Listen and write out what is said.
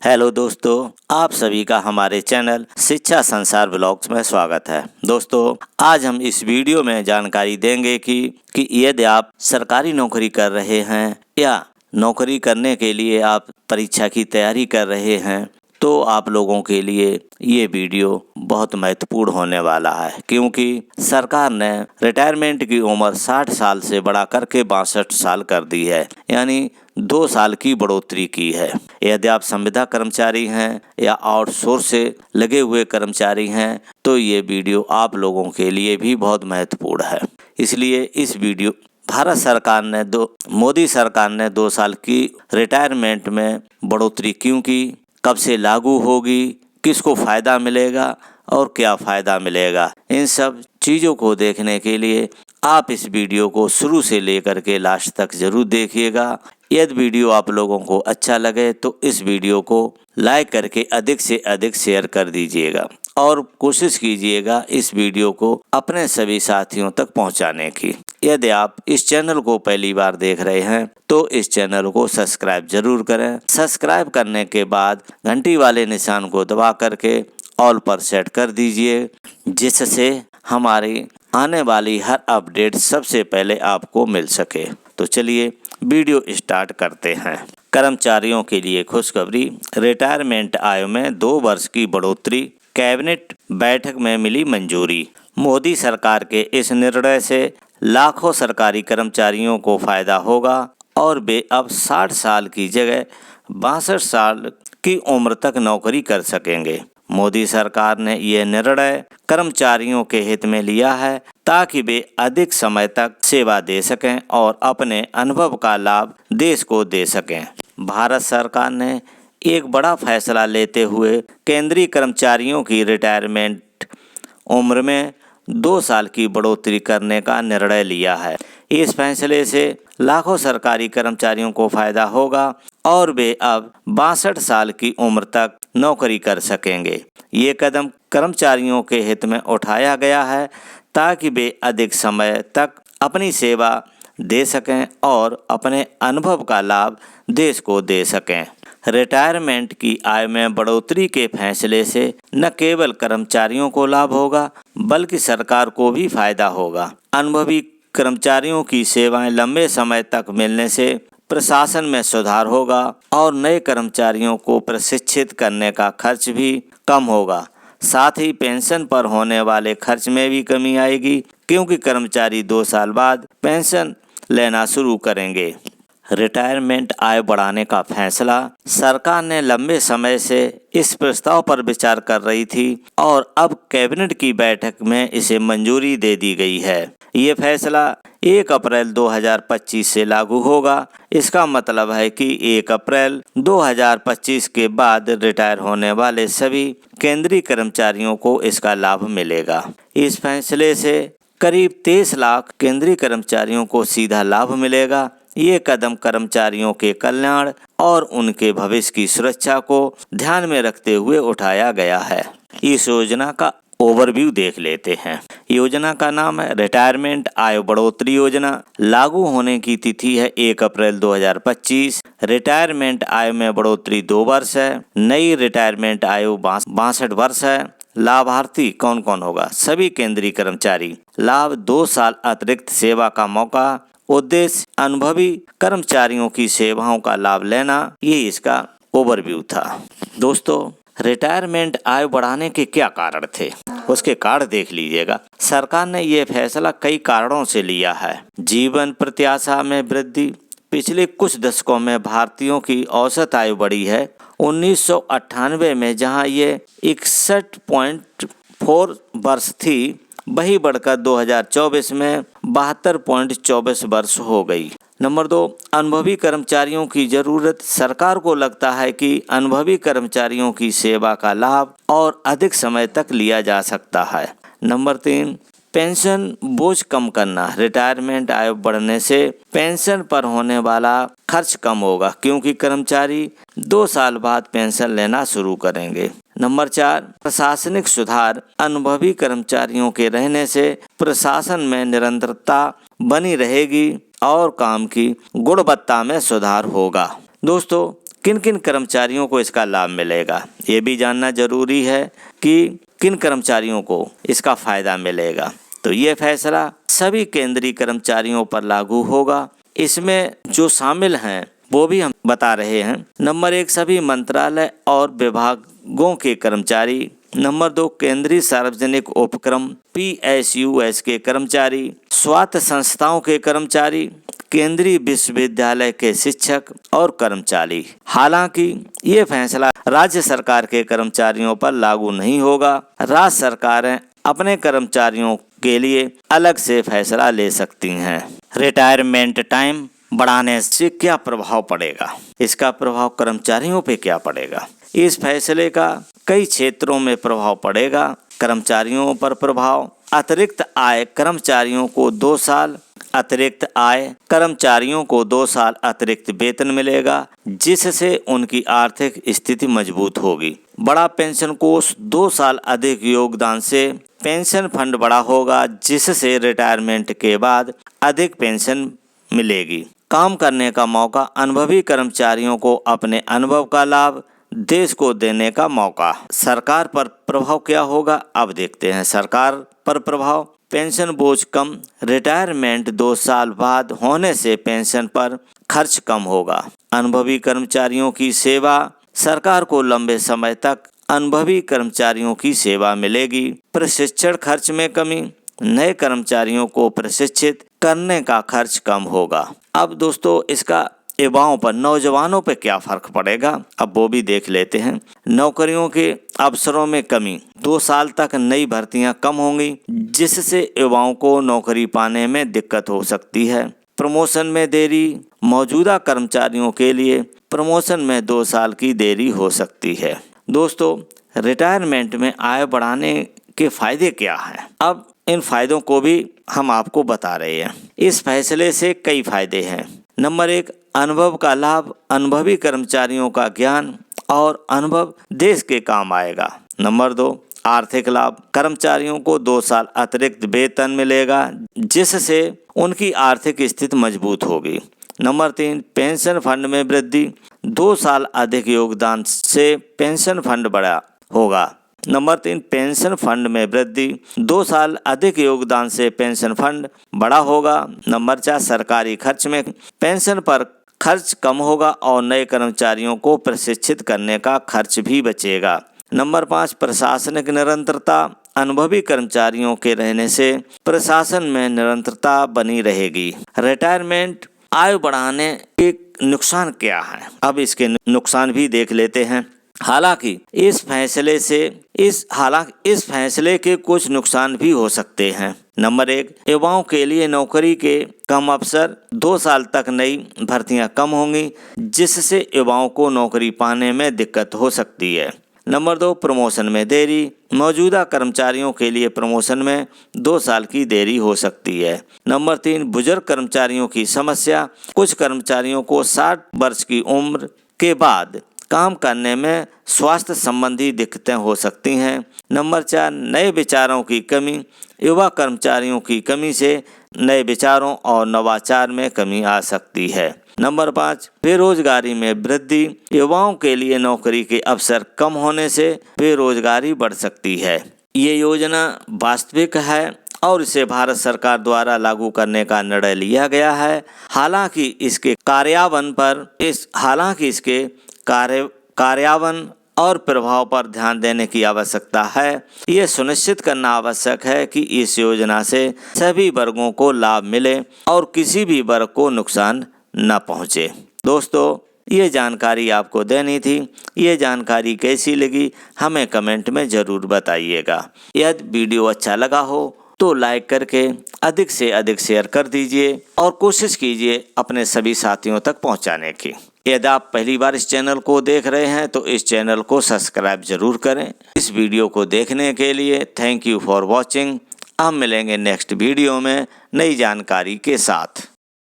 Hello दोस्तों, आप सभी का हमारे चैनल शिक्षा संसार ब्लॉग्स में स्वागत है। दोस्तों, आज हम इस वीडियो में जानकारी देंगे कि यदि आप सरकारी नौकरी कर रहे हैं या नौकरी करने के लिए आप परीक्षा की तैयारी कर रहे हैं तो आप लोगों के लिए ये वीडियो बहुत महत्वपूर्ण होने वाला है, क्योंकि सरकार ने रिटायरमेंट की उम्र 60 साल से बढ़ा करके 62 साल कर दी है, यानी 2 साल की बढ़ोतरी की है। यदि आप संविदा कर्मचारी हैं या आउटसोर्स से लगे हुए कर्मचारी हैं तो ये वीडियो आप लोगों के लिए भी बहुत महत्वपूर्ण है। इसलिए इस वीडियो भारत सरकार ने मोदी सरकार ने 2 साल की रिटायरमेंट में बढ़ोतरी क्यों की, कब से लागू होगी, किसको फ़ायदा मिलेगा और क्या फ़ायदा मिलेगा, इन सब चीज़ों को देखने के लिए आप इस वीडियो को शुरू से लेकर के लास्ट तक ज़रूर देखिएगा। यदि वीडियो आप लोगों को अच्छा लगे तो इस वीडियो को लाइक करके अधिक से अधिक शेयर कर दीजिएगा और कोशिश कीजिएगा इस वीडियो को अपने सभी साथियों तक पहुंचाने की। यदि आप इस चैनल को पहली बार देख रहे हैं तो इस चैनल को सब्सक्राइब जरूर करें। सब्सक्राइब करने के बाद घंटी वाले निशान को दबा करके ऑल पर सेट कर दीजिए, जिससे हमारी आने वाली हर अपडेट सबसे पहले आपको मिल सके। तो चलिए वीडियो स्टार्ट करते हैं। कर्मचारियों के लिए खुशखबरी, रिटायरमेंट आयु में 2 वर्ष की बढ़ोतरी, कैबिनेट बैठक में मिली मंजूरी। मोदी सरकार के इस निर्णय से लाखों सरकारी कर्मचारियों को फायदा होगा और वे अब 60 साल की जगह 62 साल की उम्र तक नौकरी कर सकेंगे। मोदी सरकार ने यह निर्णय कर्मचारियों के हित में लिया है ताकि वे अधिक समय तक सेवा दे सकें और अपने अनुभव का लाभ देश को दे सकें। भारत सरकार ने एक बड़ा फैसला लेते हुए केंद्रीय कर्मचारियों की रिटायरमेंट उम्र में 2 साल की बढ़ोतरी करने का निर्णय लिया है। इस फैसले से लाखों सरकारी कर्मचारियों को फायदा होगा और वे अब 62 साल की उम्र तक नौकरी कर सकेंगे। ये कदम कर्मचारियों के हित में उठाया गया है ताकि वे अधिक समय तक अपनी सेवा दे सकें और अपने अनुभव का लाभ देश को दे सकें। रिटायरमेंट की आय में बढ़ोतरी के फैसले से न केवल कर्मचारियों को लाभ होगा बल्कि सरकार को भी फायदा होगा। अनुभवी कर्मचारियों की सेवाएं लंबे समय तक मिलने से प्रशासन में सुधार होगा और नए कर्मचारियों को प्रशिक्षित करने का खर्च भी कम होगा। साथ ही पेंशन पर होने वाले खर्च में भी कमी आएगी, क्योंकि कर्मचारी 2 साल बाद पेंशन लेना शुरू करेंगे। रिटायरमेंट आय बढ़ाने का फैसला, सरकार ने लंबे समय से इस प्रस्ताव पर विचार कर रही थी और अब कैबिनेट की बैठक में इसे मंजूरी दे दी गई है। ये फैसला 1 अप्रैल 2025 से लागू होगा। इसका मतलब है कि 1 अप्रैल 2025 के बाद रिटायर होने वाले सभी केंद्रीय कर्मचारियों को इसका लाभ मिलेगा। इस फैसले से करीब 23 लाख केंद्रीय कर्मचारियों को सीधा लाभ मिलेगा। ये कदम कर्मचारियों के कल्याण और उनके भविष्य की सुरक्षा को ध्यान में रखते हुए उठाया गया है। इस योजना का ओवरव्यू देख लेते हैं। योजना का नाम है रिटायरमेंट आयु बढ़ोतरी योजना। लागू होने की तिथि है 1 अप्रैल 2025। रिटायरमेंट आयु में बढ़ोतरी 2 वर्ष है। नई रिटायरमेंट आयु 62 वर्ष है। लाभार्थी कौन कौन होगा? सभी केंद्रीय कर्मचारी। लाभ 2 साल अतिरिक्त सेवा का मौका। उद्देश्य अनुभवी कर्मचारियों की सेवाओं का लाभ लेना। ये इसका ओवरव्यू था। दोस्तों, रिटायरमेंट आयु बढ़ाने के क्या कारण थे, उसके कारण देख लीजिएगा। सरकार ने यह फैसला कई कारणों से लिया है। जीवन प्रत्याशा में वृद्धि, पिछले कुछ दशकों में भारतीयों की औसत आयु बढ़ी है। 1998 में जहां ये 61.4 वर्ष थी, वही बढ़कर 2024 में 72.24 वर्ष हो गई। नंबर 2, अनुभवी कर्मचारियों की जरूरत। सरकार को लगता है कि अनुभवी कर्मचारियों की सेवा का लाभ और अधिक समय तक लिया जा सकता है। नंबर 3, पेंशन बोझ कम करना। रिटायरमेंट आयु बढ़ने से पेंशन पर होने वाला खर्च कम होगा, क्योंकि कर्मचारी 2 साल बाद पेंशन लेना शुरू करेंगे। नंबर 4, प्रशासनिक सुधार। अनुभवी कर्मचारियों के रहने से प्रशासन में निरंतरता बनी रहेगी और काम की गुणवत्ता में सुधार होगा। दोस्तों, किन किन कर्मचारियों को इसका लाभ मिलेगा, ये भी जानना जरूरी है कि किन कर्मचारियों को इसका फायदा मिलेगा। तो ये फैसला सभी केंद्रीय कर्मचारियों पर लागू होगा। इसमें जो शामिल हैं वो भी हम बता रहे हैं। नंबर 1, सभी मंत्रालय और विभागों के कर्मचारी। नंबर 2, केंद्रीय सार्वजनिक उपक्रम PSUs के कर्मचारी, स्वायत्त संस्थाओं के कर्मचारी, केंद्रीय विश्वविद्यालय के शिक्षक और कर्मचारी। हालांकि ये फैसला राज्य सरकार के कर्मचारियों पर लागू नहीं होगा। राज्य सरकारें अपने कर्मचारियों के लिए अलग से फैसला ले सकती हैं। रिटायरमेंट टाइम बढ़ाने से क्या प्रभाव पड़ेगा, इसका प्रभाव कर्मचारियों पे क्या पड़ेगा। इस फैसले का कई क्षेत्रों में प्रभाव पड़ेगा। कर्मचारियों पर प्रभाव, अतिरिक्त आय कर्मचारियों को 2 साल अतिरिक्त आय, कर्मचारियों को 2 साल अतिरिक्त वेतन मिलेगा, जिससे उनकी आर्थिक स्थिति मजबूत होगी। बड़ा पेंशन कोष, 2 साल अधिक योगदान से पेंशन फंड बड़ा होगा, जिससे रिटायरमेंट के बाद अधिक पेंशन मिलेगी। काम करने का मौका, अनुभवी कर्मचारियों को अपने अनुभव का लाभ देश को देने का मौका। सरकार पर प्रभाव क्या होगा, अब देखते हैं। सरकार पर प्रभाव, पेंशन बोझ कम, रिटायरमेंट 2 साल बाद होने से पेंशन पर खर्च कम होगा। अनुभवी कर्मचारियों की सेवा, सरकार को लंबे समय तक अनुभवी कर्मचारियों की सेवा मिलेगी। प्रशिक्षण खर्च में कमी, नए कर्मचारियों को प्रशिक्षित करने का खर्च कम होगा। अब दोस्तों इसका युवाओं पर, नौजवानों पर क्या फर्क पड़ेगा, अब वो भी देख लेते हैं। नौकरियों के अवसरों में कमी, 2 साल तक नई भर्तियां कम होंगी, जिससे युवाओं को नौकरी पाने में दिक्कत हो सकती है। प्रमोशन में देरी, मौजूदा कर्मचारियों के लिए प्रमोशन में 2 साल की देरी हो सकती है। दोस्तों रिटायरमेंट में आय बढ़ाने के फायदे क्या हैं, अब इन फायदों को भी हम आपको बता रहे हैं। इस फैसले से कई फायदे हैं। नंबर 1, अनुभव का लाभ, अनुभवी कर्मचारियों का ज्ञान और अनुभव देश के काम आएगा। नंबर 2, आर्थिक लाभ, कर्मचारियों को 2 साल अतिरिक्त वेतन मिलेगा, जिससे उनकी आर्थिक स्थिति मजबूत होगी। नंबर 3, पेंशन फंड में वृद्धि, 2 साल अधिक योगदान से पेंशन फंड बड़ा होगा। नंबर 3, पेंशन फंड में वृद्धि, 2 साल अधिक योगदान से पेंशन फंड बड़ा होगा। नंबर 4, सरकारी खर्च में पेंशन पर खर्च कम होगा और नए कर्मचारियों को प्रशिक्षित करने का खर्च भी बचेगा। नंबर 5, प्रशासनिक निरंतरता, अनुभवी कर्मचारियों के रहने से प्रशासन में निरंतरता बनी रहेगी। रिटायरमेंट आयु बढ़ाने के नुकसान क्या है, अब इसके नुकसान भी देख लेते हैं। हालांकि इस फैसले के कुछ नुकसान भी हो सकते हैं। नंबर 1, युवाओं के लिए नौकरी के कम अवसर, 2 साल तक नई भर्तियां कम होंगी, जिससे युवाओं को नौकरी पाने में दिक्कत हो सकती है। नंबर 2, प्रमोशन में देरी, मौजूदा कर्मचारियों के लिए प्रमोशन में 2 साल की देरी हो सकती है। नंबर 3, बुजुर्ग कर्मचारियों की समस्या, कुछ कर्मचारियों को 60 वर्ष की उम्र के बाद काम करने में स्वास्थ्य संबंधी दिक्कतें हो सकती हैं। नंबर 4, नए विचारों की कमी, युवा कर्मचारियों की कमी से नए विचारों और नवाचार में कमी आ सकती है। नंबर 5, बेरोजगारी में वृद्धि, युवाओं के लिए नौकरी के अवसर कम होने से बेरोजगारी बढ़ सकती है। ये योजना वास्तविक है और इसे भारत सरकार द्वारा लागू करने का निर्णय लिया गया है। हालांकि इसके कार्यान्वयन और प्रभाव पर ध्यान देने की आवश्यकता है। ये सुनिश्चित करना आवश्यक है कि इस योजना से सभी वर्गों को लाभ मिले और किसी भी वर्ग को नुकसान न पहुंचे। दोस्तों ये जानकारी आपको देनी थी। ये जानकारी कैसी लगी हमें कमेंट में ज़रूर बताइएगा। यदि वीडियो अच्छा लगा हो तो लाइक करके अधिक से अधिक शेयर कर दीजिए और कोशिश कीजिए अपने सभी साथियों तक पहुंचाने की। यदि आप पहली बार इस चैनल को देख रहे हैं तो इस चैनल को सब्सक्राइब जरूर करें। इस वीडियो को देखने के लिए थैंक यू फॉर वॉचिंग। हम मिलेंगे नेक्स्ट वीडियो में नई जानकारी के साथ।